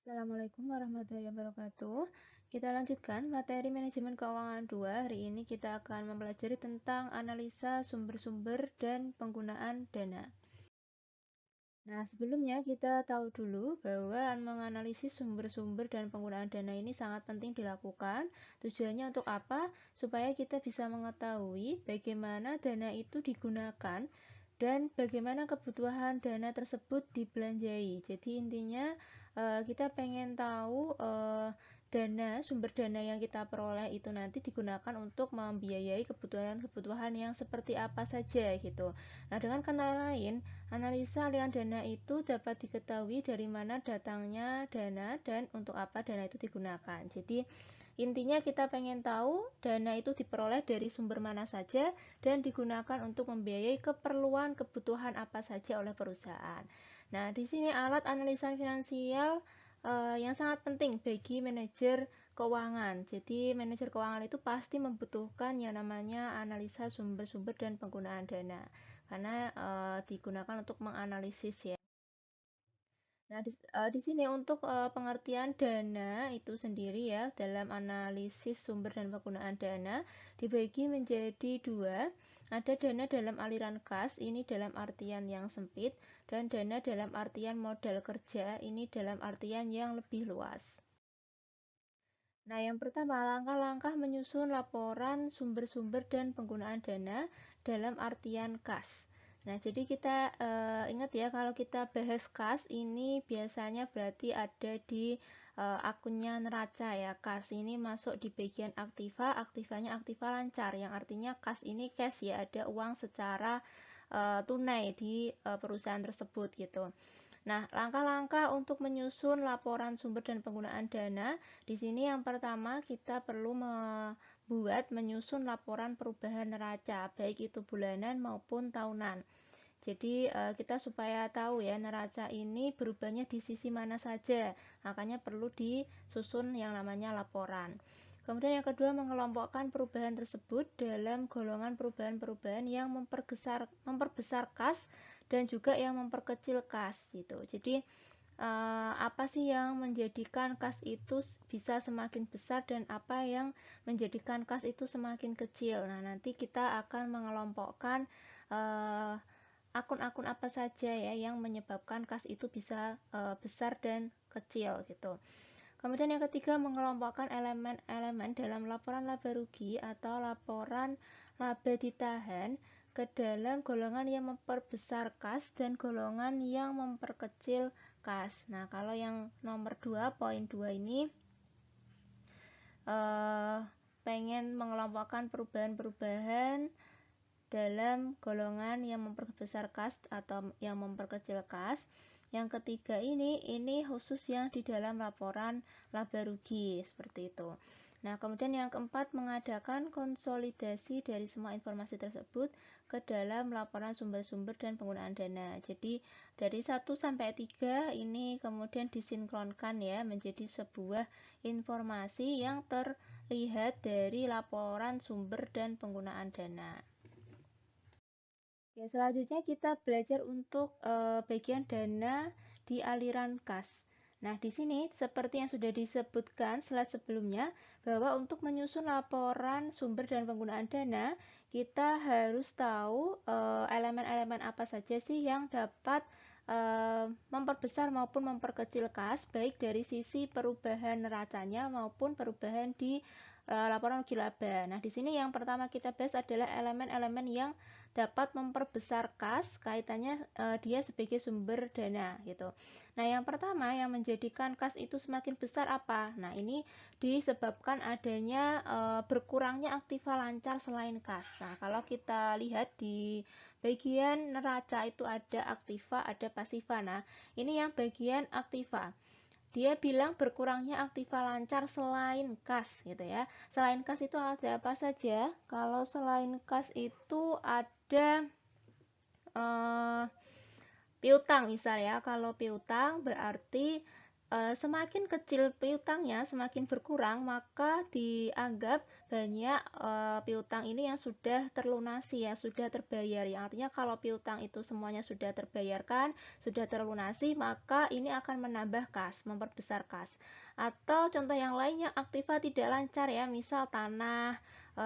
Assalamualaikum warahmatullahi wabarakatuh. Kita lanjutkan materi manajemen keuangan 2. Hari ini kita akan mempelajari tentang analisa sumber-sumber dan penggunaan dana. Nah, sebelumnya kita tahu dulu bahwa menganalisis sumber-sumber dan penggunaan dana ini sangat penting dilakukan. Tujuannya untuk apa? Supaya kita bisa mengetahui bagaimana dana itu digunakan dan bagaimana kebutuhan dana tersebut dibelanjai. Jadi intinya kita pengen tahu sumber dana yang kita peroleh itu nanti digunakan untuk membiayai kebutuhan-kebutuhan yang seperti apa saja gitu. Nah, dengan kata lain, analisa aliran dana itu dapat diketahui dari mana datangnya dana dan untuk apa dana itu digunakan. Jadi intinya kita pengen tahu dana itu diperoleh dari sumber mana saja dan digunakan untuk membiayai keperluan kebutuhan apa saja oleh perusahaan. Nah, di sini alat analisa finansial yang sangat penting bagi manajer keuangan. Jadi, manajer keuangan itu pasti membutuhkan yang namanya analisa sumber-sumber dan penggunaan dana karena digunakan untuk menganalisis ya. Nah, di sini untuk pengertian dana itu sendiri ya, dalam analisis sumber dan penggunaan dana dibagi menjadi dua. Ada dana dalam aliran kas, ini dalam artian yang sempit, dan dana dalam artian modal kerja, ini dalam artian yang lebih luas. Nah, yang pertama, langkah-langkah menyusun laporan sumber-sumber dan penggunaan dana dalam artian kas. Nah, jadi kita ingat ya, kalau kita bahas kas ini biasanya berarti ada di akunnya neraca ya. Kas ini masuk di bagian aktiva, aktivanya aktiva lancar, yang artinya kas ini cash ya, ada uang secara tunai di perusahaan tersebut gitu. Nah, langkah-langkah untuk menyusun laporan sumber dan penggunaan dana, di sini yang pertama kita perlu menyusun laporan perubahan neraca, baik itu bulanan maupun tahunan. Jadi kita supaya tahu ya neraca ini berubahnya di sisi mana saja, makanya perlu disusun yang namanya laporan. Kemudian yang kedua, mengelompokkan perubahan tersebut dalam golongan perubahan-perubahan yang memperbesar kas dan juga yang memperkecil kas gitu. Jadi apa sih yang menjadikan kas itu bisa semakin besar dan apa yang menjadikan kas itu semakin kecil. Nah, nanti kita akan mengelompokkan akun-akun apa saja ya yang menyebabkan kas itu bisa besar dan kecil gitu. Kemudian yang ketiga, mengelompokkan elemen-elemen dalam laporan laba rugi atau laporan laba ditahan ke dalam golongan yang memperbesar kas dan golongan yang memperkecil kas. Nah, kalau yang nomor 2, poin 2 ini pengen mengelompokkan perubahan-perubahan dalam golongan yang memperbesar kas atau yang memperkecil kas. Yang ketiga ini khusus yang di dalam laporan laba rugi seperti itu. Nah, kemudian yang keempat, mengadakan konsolidasi dari semua informasi tersebut ke dalam laporan sumber-sumber dan penggunaan dana. Jadi, dari 1 sampai 3 ini kemudian disinkronkan ya menjadi sebuah informasi yang terlihat dari laporan sumber dan penggunaan dana. Oke, selanjutnya kita belajar untuk bagian dana di aliran kas. Nah, di sini seperti yang sudah disebutkan slide sebelumnya, bahwa untuk menyusun laporan sumber dan penggunaan dana, kita harus tahu elemen-elemen apa saja sih yang dapat memperbesar maupun memperkecil kas, baik dari sisi perubahan neracanya maupun perubahan di laporan rugi laba. Nah, di sini yang pertama kita bahas adalah elemen-elemen yang dapat memperbesar kas, kaitannya dia sebagai sumber dana gitu. Nah, yang pertama yang menjadikan kas itu semakin besar apa? Nah, ini disebabkan adanya berkurangnya aktiva lancar selain kas. Nah, kalau kita lihat di bagian neraca itu ada aktiva, ada pasiva. Nah, ini yang bagian aktiva. Dia bilang berkurangnya aktiva lancar selain kas gitu ya. Selain kas itu ada apa saja? Kalau selain kas itu ada piutang misalnya. Kalau piutang berarti semakin kecil piutangnya, semakin berkurang, maka dianggap banyak piutang ini yang sudah terlunasi ya, sudah terbayar. Yang artinya kalau piutang itu semuanya sudah terbayarkan, sudah terlunasi, maka ini akan menambah kas, memperbesar kas. Atau contoh yang lainnya, aktiva tidak lancar ya, misal tanah,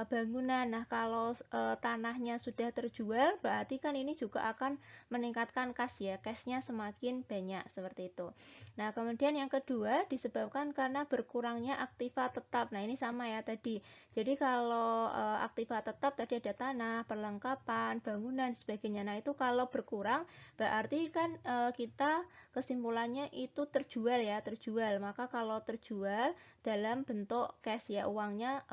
bangunan. Nah, kalau tanahnya sudah terjual, berarti kan ini juga akan meningkatkan kas ya, cashnya semakin banyak seperti itu. Nah, kemudian yang kedua disebabkan karena berkurangnya aktiva tetap. Nah, ini sama ya tadi. Jadi kalau aktiva tetap tadi ada tanah, perlengkapan, bangunan, sebagainya. Nah, itu kalau berkurang berarti kan kita kesimpulannya itu terjual ya, terjual. Maka kalau terjual dalam bentuk cash ya, uangnya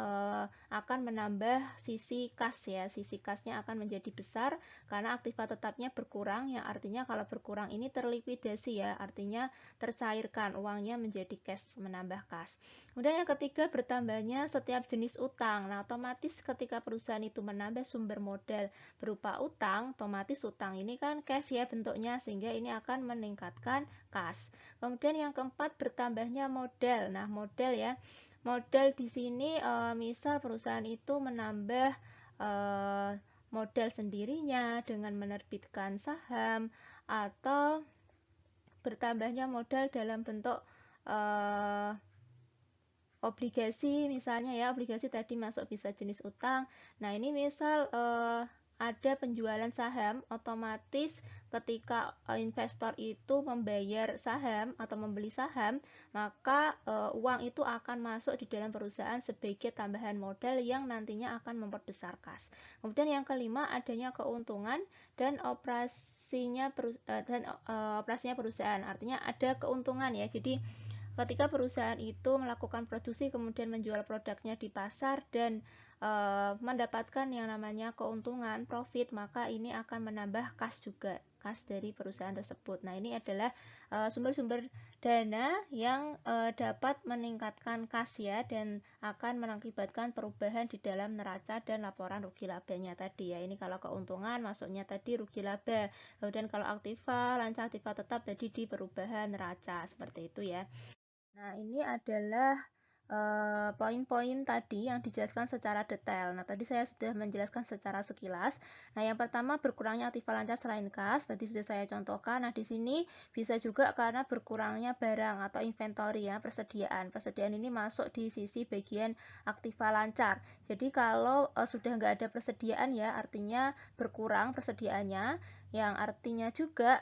akan menambah sisi kas ya, sisi kasnya akan menjadi besar karena aktiva tetapnya berkurang, yang artinya kalau berkurang ini terlikuidasi ya, artinya tercairkan, uangnya menjadi cash, menambah kas. Kemudian yang ketiga, bertambahnya setiap jenis utang. Nah, otomatis ketika perusahaan itu menambah sumber modal berupa utang, otomatis utang ini kan cash ya bentuknya, sehingga ini akan meningkatkan kas. Kemudian yang keempat, bertambahnya modal. Nah, modal ya, modal di sini misal perusahaan itu menambah modal sendirinya dengan menerbitkan saham atau bertambahnya modal dalam bentuk obligasi misalnya ya, obligasi tadi masuk bisa jenis utang. Nah, ini misal ada penjualan saham, otomatis ketika investor itu membayar saham atau membeli saham, maka uang itu akan masuk di dalam perusahaan sebagai tambahan modal yang nantinya akan memperbesar kas. Kemudian yang kelima, adanya keuntungan dan operasinya perusahaan, artinya ada keuntungan ya. Jadi ketika perusahaan itu melakukan produksi kemudian menjual produknya di pasar dan mendapatkan yang namanya keuntungan, profit, maka ini akan menambah kas juga, kas dari perusahaan tersebut. Nah, ini adalah sumber-sumber dana yang dapat meningkatkan kas ya, dan akan mengakibatkan perubahan di dalam neraca dan laporan rugi labanya tadi ya. Ini kalau keuntungan masuknya tadi rugi laba. Kemudian kalau aktiva, lancar, aktiva tetap tadi di perubahan neraca, seperti itu ya. Nah, ini adalah poin-poin tadi yang dijelaskan secara detail. Nah, tadi saya sudah menjelaskan secara sekilas. Nah, yang pertama berkurangnya aktiva lancar selain kas, tadi sudah saya contohkan. Nah, di sini bisa juga karena berkurangnya barang atau inventory ya, persediaan. Persediaan ini masuk di sisi bagian aktiva lancar. Jadi kalau sudah nggak ada persediaan ya, artinya berkurang persediaannya, yang artinya juga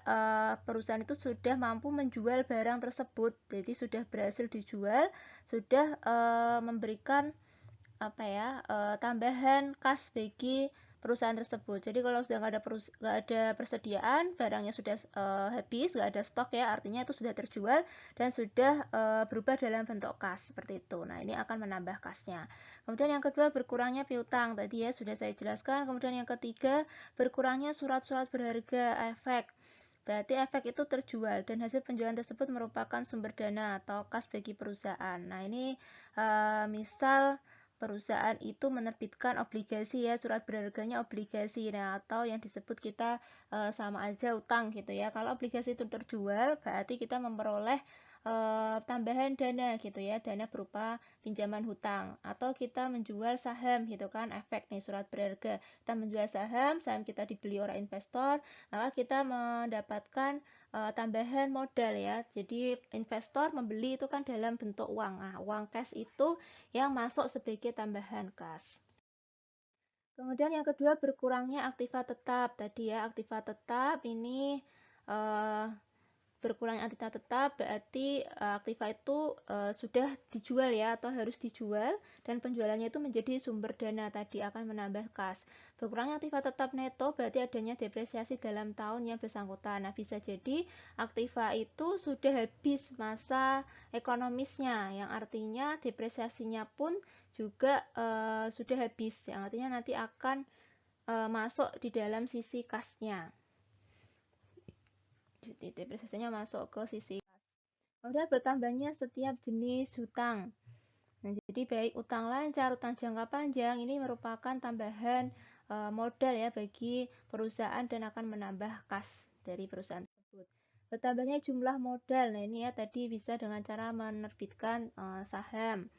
perusahaan itu sudah mampu menjual barang tersebut, jadi sudah berhasil dijual, sudah memberikan apa ya, tambahan kas bagi perusahaan tersebut. Jadi kalau sudah nggak ada persediaan, barangnya sudah habis, nggak ada stok ya, artinya itu sudah terjual dan sudah berubah dalam bentuk kas seperti itu. Nah, ini akan menambah kasnya. Kemudian yang kedua, berkurangnya piutang tadi ya sudah saya jelaskan. Kemudian yang ketiga, berkurangnya surat-surat berharga efek. Berarti efek itu terjual dan hasil penjualan tersebut merupakan sumber dana atau kas bagi perusahaan. Nah, ini misal perusahaan itu menerbitkan obligasi ya, surat berharganya obligasi, nah, atau yang disebut kita sama aja utang gitu ya. Kalau obligasi itu terjual berarti kita memperoleh tambahan dana gitu ya, dana berupa pinjaman hutang, atau kita menjual saham gitu kan, efek nih surat berharga, kita menjual saham, saham kita dibeli oleh investor, maka kita mendapatkan tambahan modal ya. Jadi investor membeli itu kan dalam bentuk uang. Nah, uang cash itu yang masuk sebagai tambahan kas. Kemudian yang kedua, berkurangnya aktiva tetap. Tadi ya, aktiva tetap ini berkurangnya aktiva tetap berarti aktiva itu sudah dijual ya, atau harus dijual, dan penjualannya itu menjadi sumber dana, tadi akan menambah kas. Berkurangnya aktiva tetap neto berarti adanya depresiasi dalam tahun yang bersangkutan. Nah, bisa jadi aktiva itu sudah habis masa ekonomisnya, yang artinya depresiasinya pun juga sudah habis, yang artinya nanti akan masuk di dalam sisi kasnya. Depresiasinya masuk ke sisi kas. Kemudian bertambahnya setiap jenis hutang. Nah, jadi baik utang lancar, utang jangka panjang ini merupakan tambahan modal ya bagi perusahaan dan akan menambah kas dari perusahaan tersebut. Bertambahnya jumlah modal. Nah, ini ya tadi bisa dengan cara menerbitkan saham.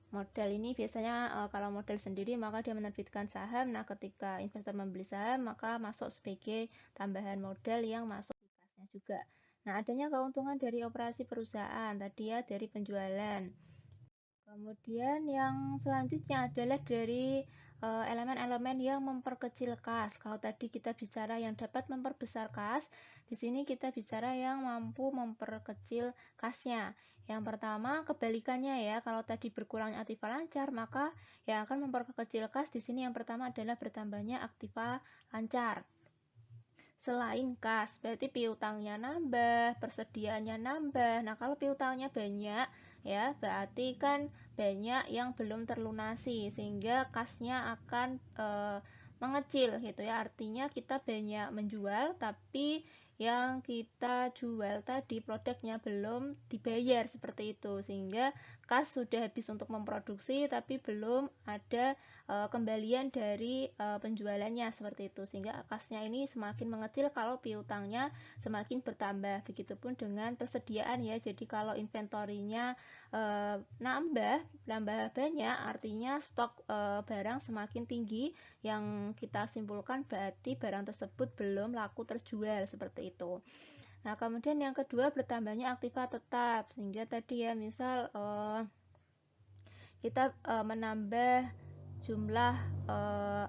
Modal ini biasanya kalau modal sendiri maka dia menerbitkan saham. Nah, ketika investor membeli saham maka masuk sebagai tambahan modal yang masuk di kasnya juga. Nah, adanya keuntungan dari operasi perusahaan tadi ya dari penjualan. Kemudian yang selanjutnya adalah dari elemen-elemen yang memperkecil kas. Kalau tadi kita bicara yang dapat memperbesar kas, di sini kita bicara yang mampu memperkecil kasnya. Yang pertama kebalikannya ya, kalau tadi berkurangnya aktiva lancar, maka yang akan memperkecil kas di sini yang pertama adalah bertambahnya aktiva lancar. Selain kas, berarti piutangnya nambah, persediaannya nambah. Nah, kalau piutangnya banyak, ya berarti kan banyak yang belum terlunasi, sehingga kasnya akan mengecil gitu ya. Artinya kita banyak menjual, tapi yang kita jual tadi produknya belum dibayar seperti itu, sehingga kas sudah habis untuk memproduksi, tapi belum ada kembalian dari penjualannya seperti itu, sehingga kasnya ini semakin mengecil kalau piutangnya semakin bertambah. Begitupun dengan persediaan ya, jadi kalau inventorinya nambah banyak, artinya stok barang semakin tinggi, yang kita simpulkan berarti barang tersebut belum laku terjual seperti itu. Nah, kemudian yang kedua bertambahnya aktiva tetap, sehingga tadi ya misal kita menambah jumlah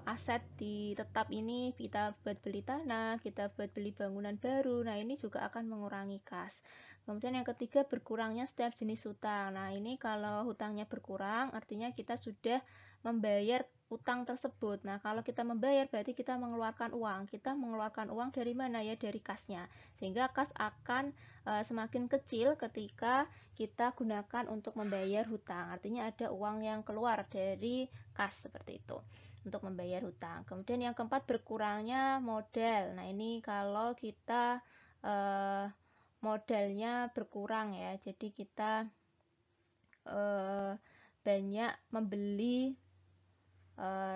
aset di tetap ini, kita buat beli tanah, kita buat beli bangunan baru. Nah, ini juga akan mengurangi kas. Kemudian yang ketiga berkurangnya setiap jenis hutang. Nah, ini kalau hutangnya berkurang artinya kita sudah membayar utang tersebut. Nah, kalau kita membayar berarti kita mengeluarkan uang. Kita mengeluarkan uang dari mana ya? Dari kasnya. Sehingga kas akan semakin kecil ketika kita gunakan untuk membayar hutang. Artinya ada uang yang keluar dari kas seperti itu untuk membayar hutang. Kemudian yang keempat berkurangnya modal. Nah, ini kalau kita modalnya berkurang ya. Jadi kita banyak membeli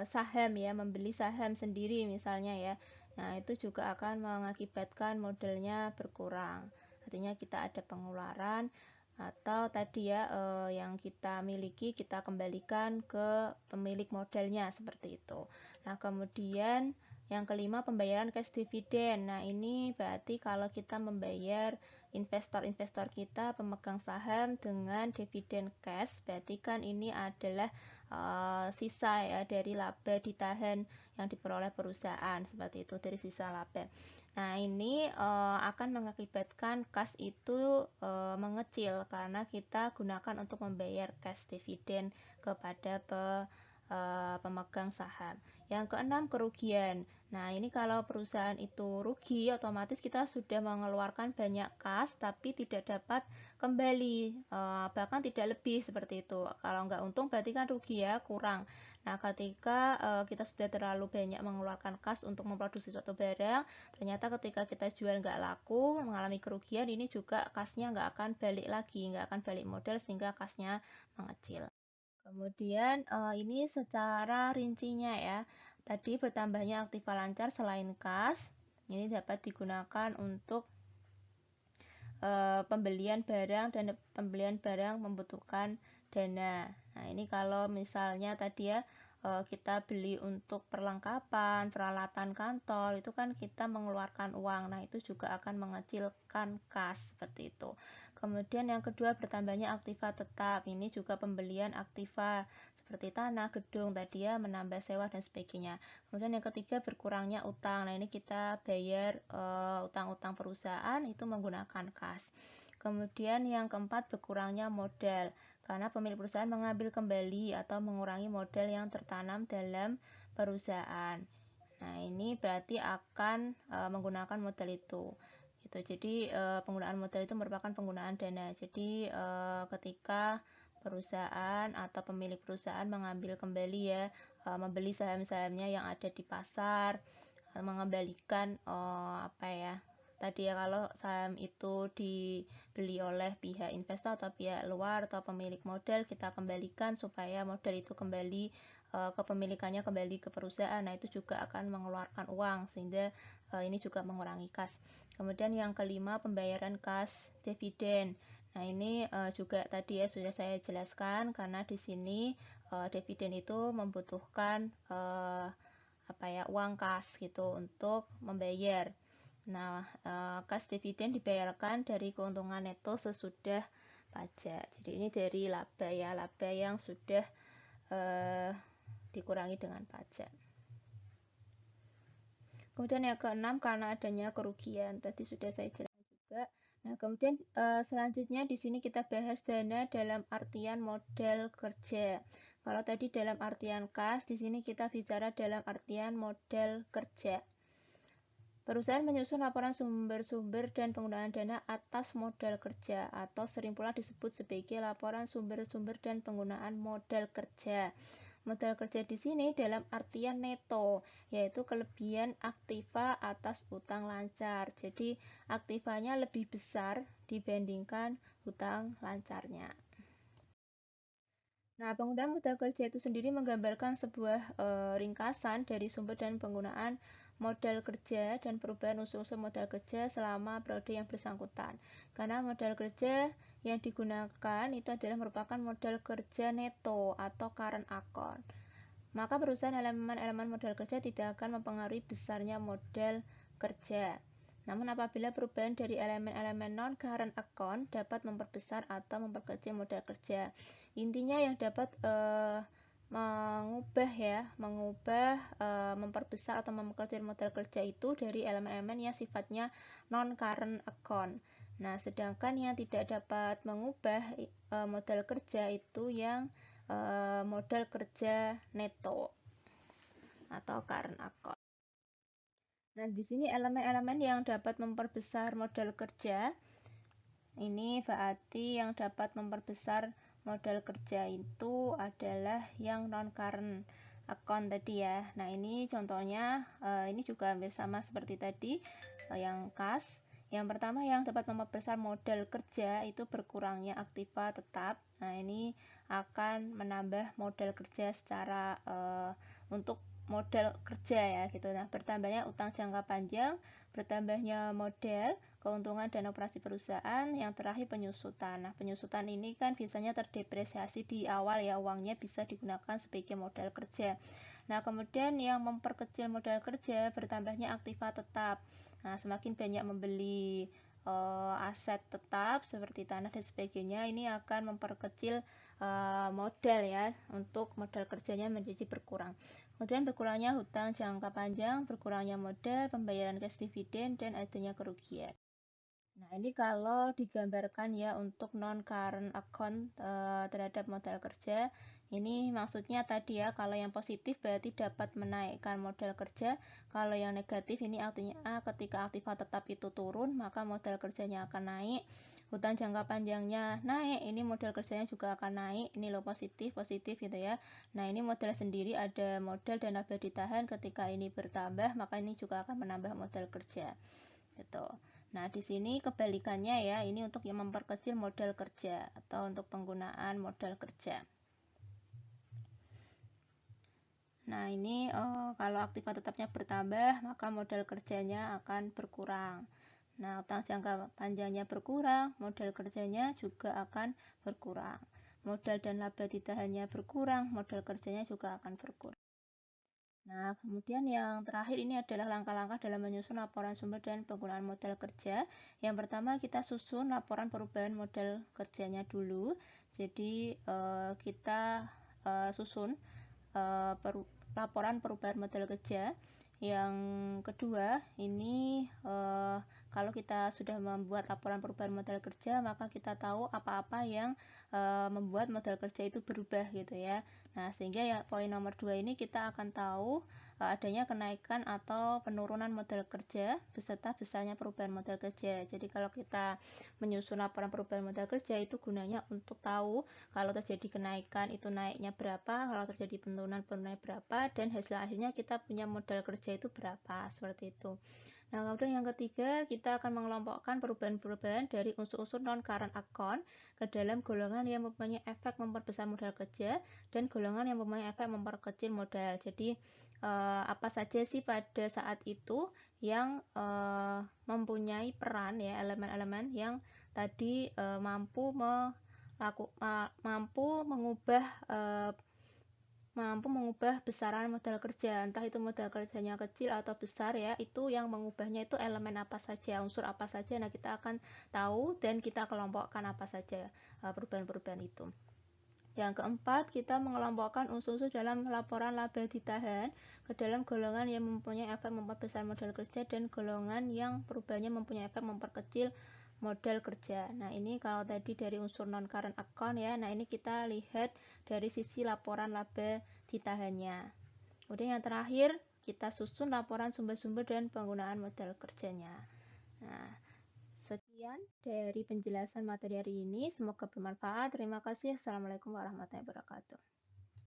saham ya, membeli saham sendiri misalnya ya. Nah, itu juga akan mengakibatkan modalnya berkurang. Artinya kita ada pengeluaran atau tadi ya yang kita miliki kita kembalikan ke pemilik modalnya seperti itu. Nah, kemudian yang kelima pembayaran cash dividend. Nah, ini berarti kalau kita membayar investor-investor kita pemegang saham dengan dividen cash, berarti kan ini adalah sisa ya dari laba ditahan yang diperoleh perusahaan seperti itu dari sisa laba. Nah, ini akan mengakibatkan kas itu mengecil karena kita gunakan untuk membayar cash dividen kepada pemegang saham. Yang keenam kerugian. Nah, ini kalau perusahaan itu rugi, otomatis kita sudah mengeluarkan banyak kas tapi tidak dapat kembali, bahkan tidak lebih seperti itu. Kalau nggak untung berarti kan rugi ya, kurang. Nah, ketika kita sudah terlalu banyak mengeluarkan kas untuk memproduksi suatu barang, ternyata ketika kita jual nggak laku, mengalami kerugian, ini juga kasnya nggak akan balik lagi, nggak akan balik modal sehingga kasnya mengecil. Kemudian ini secara rincinya ya. Tadi bertambahnya aktiva lancar selain kas, ini dapat digunakan untuk pembelian barang dan pembelian barang membutuhkan dana. Nah, ini kalau misalnya tadi ya kita beli untuk perlengkapan, peralatan kantor, itu kan kita mengeluarkan uang. Nah, itu juga akan mengecilkan kas seperti itu. Kemudian yang kedua bertambahnya aktiva tetap. Ini juga pembelian aktiva seperti tanah, gedung tadi ya, menambah sewa dan sebagainya. Kemudian yang ketiga berkurangnya utang. Nah, ini kita bayar utang-utang perusahaan itu menggunakan kas. Kemudian yang keempat berkurangnya modal karena pemilik perusahaan mengambil kembali atau mengurangi modal yang tertanam dalam perusahaan. Nah, ini berarti akan menggunakan modal itu. Gitu. Jadi penggunaan modal itu merupakan penggunaan dana. Jadi ketika perusahaan atau pemilik perusahaan mengambil kembali ya, membeli saham-sahamnya yang ada di pasar, mengembalikan apa ya? Tadi ya kalau saham itu dibeli oleh pihak investor atau pihak luar atau pemilik modal, kita kembalikan supaya modal itu kembali kepemilikannya kembali ke perusahaan. Nah, itu juga akan mengeluarkan uang sehingga ini juga mengurangi kas. Kemudian yang kelima, pembayaran kas dividen. Nah, ini juga tadi ya sudah saya jelaskan karena di sini dividen itu membutuhkan uang kas gitu untuk membayar. Nah, kas dividen dibayarkan dari keuntungan neto sesudah pajak. Jadi ini dari laba ya, laba yang sudah dikurangi dengan pajak. Kemudian yang keenam, karena adanya kerugian. Tadi sudah saya jelaskan juga. Nah, kemudian selanjutnya di sini kita bahas dana dalam artian modal kerja. Kalau tadi dalam artian kas, di sini kita bicara dalam artian modal kerja. Perusahaan menyusun laporan sumber-sumber dan penggunaan dana atas modal kerja atau sering pula disebut sebagai laporan sumber-sumber dan penggunaan modal kerja. Modal kerja di sini dalam artian neto, yaitu kelebihan aktiva atas utang lancar. Jadi aktivanya lebih besar dibandingkan utang lancarnya. Nah, penggunaan modal kerja itu sendiri menggambarkan sebuah ringkasan dari sumber dan penggunaan modal kerja dan perubahan unsur-unsur modal kerja selama periode yang bersangkutan. Karena modal kerja yang digunakan itu adalah merupakan modal kerja neto atau current account. Maka perusahaan elemen-elemen modal kerja tidak akan mempengaruhi besarnya modal kerja. Namun apabila perubahan dari elemen-elemen non-current account dapat memperbesar atau memperkecil modal kerja. Intinya yang dapat memperbesar atau memperkecil modal kerja itu dari elemen-elemen yang sifatnya non-current account. Nah, sedangkan yang tidak dapat mengubah modal kerja itu yang modal kerja neto atau current account. Nah, di sini elemen-elemen yang dapat memperbesar modal kerja ini berarti yang dapat memperbesar modal kerja itu adalah yang non-current account tadi ya. Nah, ini contohnya ini juga hampir sama seperti tadi yang kas. Yang pertama yang dapat memperbesar modal kerja itu berkurangnya aktiva tetap. Nah, ini akan menambah modal kerja secara untuk modal kerja ya gitu. Nah, bertambahnya utang jangka panjang, bertambahnya modal, keuntungan dan operasi perusahaan, yang terakhir penyusutan. Nah, penyusutan ini kan biasanya terdepresiasi di awal ya, uangnya bisa digunakan sebagai modal kerja. Nah, kemudian yang memperkecil modal kerja, bertambahnya aktiva tetap. Nah, semakin banyak membeli aset tetap seperti tanah dan sebagainya, ini akan memperkecil modal ya, untuk modal kerjanya menjadi berkurang. Kemudian berkurangnya hutang jangka panjang, berkurangnya modal, pembayaran cash dividen, dan adanya kerugian. Nah, ini kalau digambarkan ya untuk non-current account terhadap modal kerja, ini maksudnya tadi ya, kalau yang positif berarti dapat menaikkan modal kerja, kalau yang negatif ini artinya ketika aktiva tetap itu turun, maka modal kerjanya akan naik, hutang jangka panjangnya naik, ini modal kerjanya juga akan naik, ini loh positif gitu ya. Nah, ini modal sendiri ada modal dan laba ditahan, ketika ini bertambah, maka ini juga akan menambah modal kerja gitu. Nah, di sini kebalikannya ya, ini untuk yang memperkecil modal kerja atau untuk penggunaan modal kerja. Nah, ini kalau aktiva tetapnya bertambah, maka modal kerjanya akan berkurang. Nah, utang jangka panjangnya berkurang, modal kerjanya juga akan berkurang. Modal dan laba ditahannya berkurang, modal kerjanya juga akan berkurang. Nah, kemudian yang terakhir ini adalah langkah-langkah dalam menyusun laporan sumber dan penggunaan modal kerja. Yang pertama, kita susun laporan perubahan modal kerjanya dulu. Jadi, kita susun laporan perubahan modal kerja. Yang kedua, ini kalau kita sudah membuat laporan perubahan modal kerja, maka kita tahu apa-apa yang membuat modal kerja itu berubah gitu ya. Nah, sehingga ya poin nomor 2 ini kita akan tahu adanya kenaikan atau penurunan modal kerja beserta besarnya perubahan modal kerja. Jadi kalau kita menyusun laporan perubahan modal kerja itu gunanya untuk tahu kalau terjadi kenaikan itu naiknya berapa, kalau terjadi penurunan berapa, dan hasil akhirnya kita punya modal kerja itu berapa, seperti itu. Nah, kemudian yang ketiga, kita akan mengelompokkan perubahan-perubahan dari unsur-unsur non-current account ke dalam golongan yang mempunyai efek memperbesar modal kerja dan golongan yang mempunyai efek memperkecil modal. Jadi, apa saja sih pada saat itu yang mempunyai peran ya, elemen-elemen yang tadi mampu mengubah besaran modal kerja, entah itu modal kerjanya kecil atau besar ya, itu yang mengubahnya itu elemen apa saja, unsur apa saja. Nah, kita akan tahu dan kita kelompokkan apa saja perubahan-perubahan itu. Yang keempat, kita mengelompokkan unsur-unsur dalam laporan laba ditahan ke dalam golongan yang mempunyai efek memperbesar modal kerja dan golongan yang perubahannya mempunyai efek memperkecil modal kerja. Nah, ini kalau tadi dari unsur non-current account ya. Nah, ini kita lihat dari sisi laporan laba ditahannya. Kemudian yang terakhir, kita susun laporan sumber-sumber dan penggunaan modal kerjanya. Nah, sekian dari penjelasan materi hari ini. Semoga bermanfaat. Terima kasih. Assalamualaikum warahmatullahi wabarakatuh.